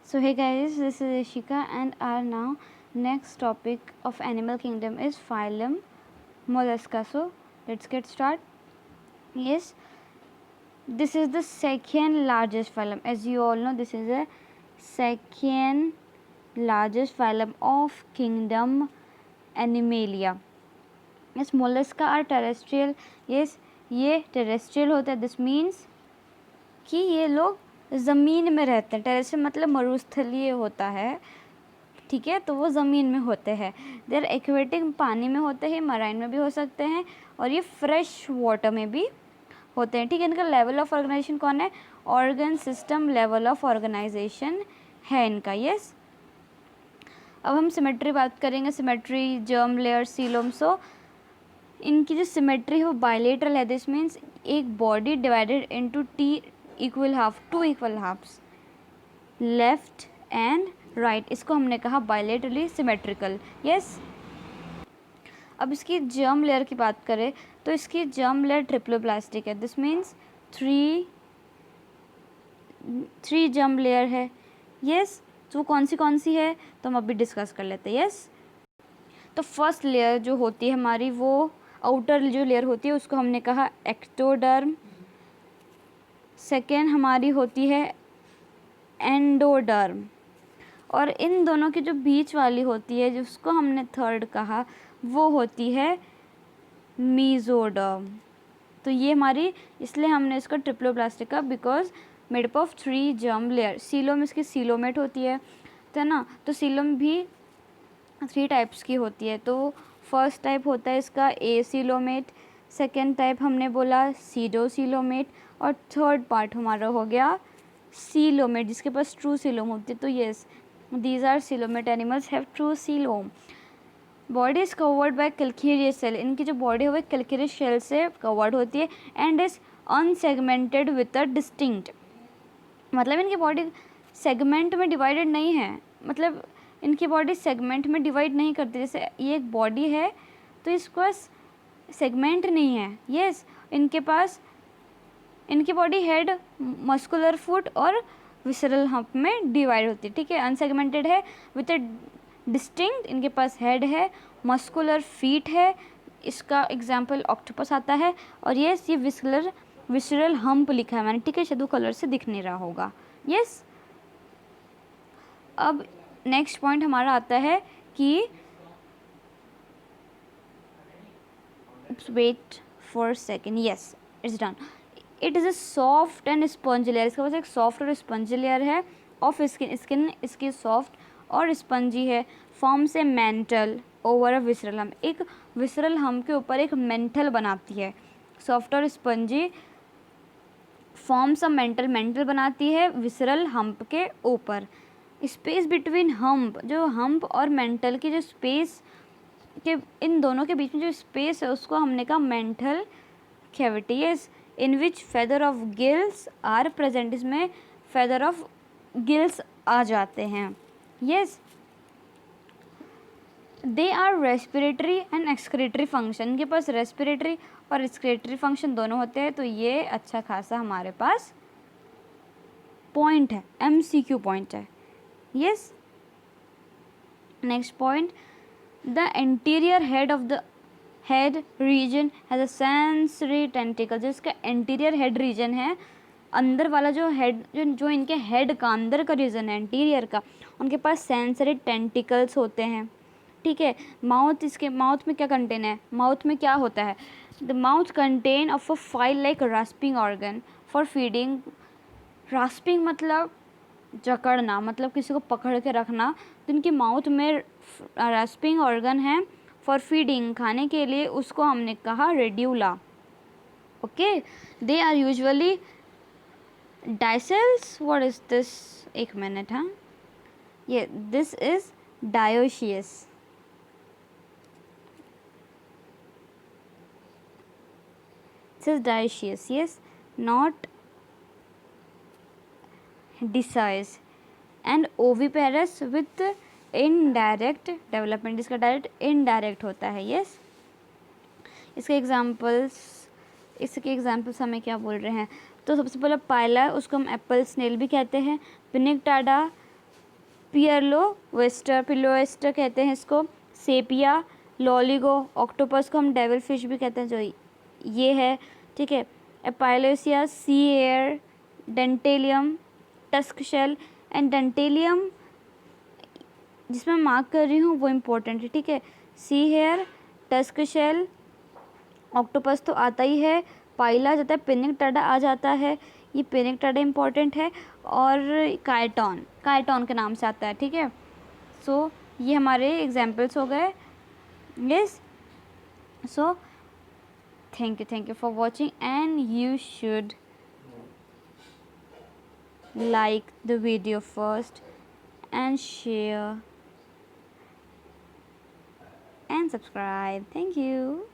So hey guys, this is Ishika and our now next topic of animal kingdom is phylum Mollusca. So let's get started. Yes, this is the second largest phylum. As you all know, this is the second largest phylum of kingdom Animalia. Yes, Mollusca are terrestrial. Yes, ये terrestrial होता है. This means कि ये लोग ज़मीन में रहते हैं. टेरेस्ट्रियल मतलब मरुस्थलीय होता है, ठीक है, तो वो ज़मीन में होते हैं. देर एक्वेटिक पानी में होते हैं, मराइन में भी हो सकते हैं, और ये फ्रेश वाटर में भी होते हैं, ठीक है. इनका लेवल ऑफ ऑर्गेनाइजेशन कौन है? Organ system level of organization है इनका. यस, अब हम सिमेट्री बात करेंगे. Symmetry, germ layer, coelom. So इनकी जो सिमेट्री है वो बायलेटरल है. दिस मीन्स एक body divided into equal half, 2 equal halves, left and right. इसको हमने कहा बायलेटरली सिमेट्रिकल. यस, अब इसकी जर्म लेयर की बात करें तो इसकी जर्म लेयर ट्रिप्लोप्लास्टिक है. This means three germ layer है. यस, तो कौन सी है तो हम अभी डिस्कस कर लेते हैं. यस, तो फर्स्ट लेयर जो होती है हमारी, वो आउटर जो लेयर होती है उसको हमने कहा एक्टोडर्म. सेकेंड हमारी होती है एंडोडर्म, और इन दोनों की जो बीच वाली होती है जिसको हमने थर्ड कहा वो होती है मीजोडर्म. तो ये हमारी, इसलिए हमने इसको ट्रिप्लोप्लास्टिक का, because made up of 3 germ layer. Coelom इसकी सीलोमेट होती है, तो है ना. तो सीलोम भी 3 टाइप्स की होती है. तो फर्स्ट टाइप होता है इसका ए सीलोमेट, सेकेंड टाइप हमने बोला सीडो सीलोमेट, और थर्ड पार्ट हमारा हो गया सीलोमेट जिसके पास ट्रू सीलोम होती है. तो yes, these are coelomate animals have true coelom. Body is covered by calcareous shell. इनकी जो बॉडी है वो कैल्केरियस शेल से कवर्ड होती है. And is unsegmented with a distinct, मतलब इनकी बॉडी सेगमेंट में डिवाइडेड नहीं है. मतलब इनकी बॉडी सेगमेंट में डिवाइड नहीं करती. जैसे ये एक बॉडी है तो इसको सेगमेंट नहीं है. यस, इनके पास इनकी बॉडी हेड, मस्कुलर फुट और विसरल हम्प में डिवाइड होती है, ठीक है. अनसेगमेंटेड है विथ अ डिस्टिंक्ट. इनके पास हेड है, मस्कुलर फीट है, इसका एग्जाम्पल ऑक्टोपस आता है. और ये विसरल हम्प लिखा है मैंने, ठीक है, शेडो कलर से दिख नहीं रहा होगा. यस, अब नेक्स्ट पॉइंट हमारा आता है कि wait for second. Yes, it's done. It is a soft and sponge layer. इसके पास एक सॉफ्ट और स्पंज लेयर है ऑफ स्किन. स्किन इसकी सॉफ्ट और स्पंजी है. Forms a mantle over a visceral hump. एक विसरल हम्प के ऊपर एक मेंटल बनाती है. सॉफ्ट और स्पंजी फॉर्म्स अ मेंटल बनाती है विसरल हम्प के ऊपर. स्पेस बिटवीन हम्प, जो हम्प और मेंटल की जो स्पेस के, इन दोनों के बीच में जो स्पेस है उसको हमने कहा mantle cavity. Yes, in which feather of gills are present. इसमें फेदर ऑफ गिल्स आ जाते हैं. Yes, they are respiratory and excretory function. इनके पास रेस्पिरेटरी और एक्सक्रीटरी फंक्शन दोनों होते हैं. तो ये अच्छा खासा हमारे पास पॉइंट है, MCQ पॉइंट है. Yes, next point, the interior head of the head region has a sensory tentacle. जो इसका इंटीरियर हेड रीजन है, अंदर वाला जो हेड, जो इनके हेड का अंदर का रीजन है इंटीरियर का, उनके पास सेंसरी टेंटिकल्स होते हैं, ठीक है. माउथ, इसके माउथ में क्या कंटेन है? माउथ में क्या होता है? The mouth contain of a file like rasping organ for feeding. Rasping मतलब जकड़ना, मतलब किसी को पकड़ के रखना. तो इनकी माउथ में रास्पिंग ऑर्गन है फॉर फीडिंग, खाने के लिए. उसको हमने कहा radula. Okay, they are usually डाइसेल्स. What is this? एक मिनट. हाँ, ये this is dioecious. This is dioecious. Yes, not डिसाइज. And oviparous with indirect development. इसका डायरेक्ट इनडायरेक्ट होता है. यस, इसके एग्जाम्पल्स हमें क्या बोल रहे हैं? तो सबसे पहले पायला, उसको हम एप्पल स्नेल भी कहते हैं. पिनिकटाडा पियरलोवेस्टर, पिलोवेस्टर कहते हैं इसको। सेपिया, लॉलीगो, ऑक्टोपस को हम डेविल फिश भी कहते हैं, जो ये है, ठीक है। Aplysia, sea hare, Dentalium, tusk shell. And Dentalium जिसमें मार्क कर रही हूँ वो इम्पोर्टेंट है, ठीक है। Sea hare, tusk shell, octopus तो आता ही है, पाइला आ जाता है, पिनिकटाडा आ जाता है, ये पिनिकटाडा इम्पॉर्टेंट है, और कायटॉन के नाम से आता है, ठीक है। सो ये हमारे एग्जाम्पल्स हो गए। Yes, so thank you for watching, and you should like the video first and share and subscribe. Thank you.